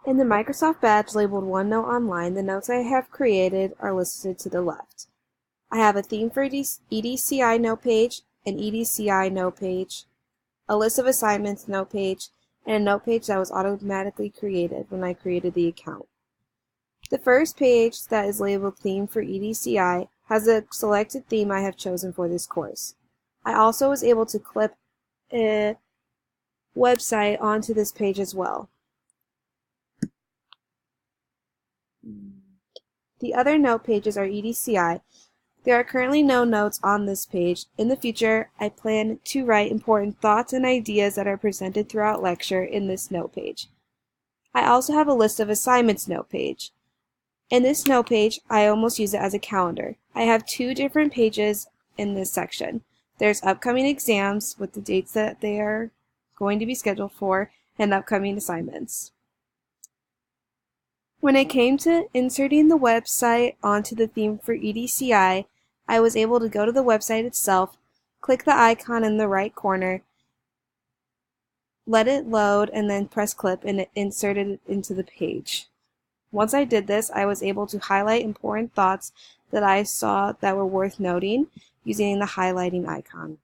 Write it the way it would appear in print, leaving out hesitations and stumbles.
In the Microsoft badge labeled OneNote Online, the notes I have created are listed to the left. I have a theme for EDCI note page, an EDCI note page, a list of assignments note page, and a note page that was automatically created when I created the account. The first page that is labeled Theme for EDCI has a selected theme I have chosen for this course. I also was able to clip a website onto this page as well. The other note pages are EDCI. There are currently no notes on this page. In the future, I plan to write important thoughts and ideas that are presented throughout lecture in this note page. I also have a list of assignments note page. In this note page, I almost use it as a calendar. I have two different pages in this section. There's upcoming exams with the dates that they are going to be scheduled for and upcoming assignments. When it came to inserting the website onto the theme for EDCI, I was able to go to the website itself, click the icon in the right corner, let it load, and then press clip, and it inserted it into the page. Once I did this, I was able to highlight important thoughts that I saw that were worth noting using the highlighting icon.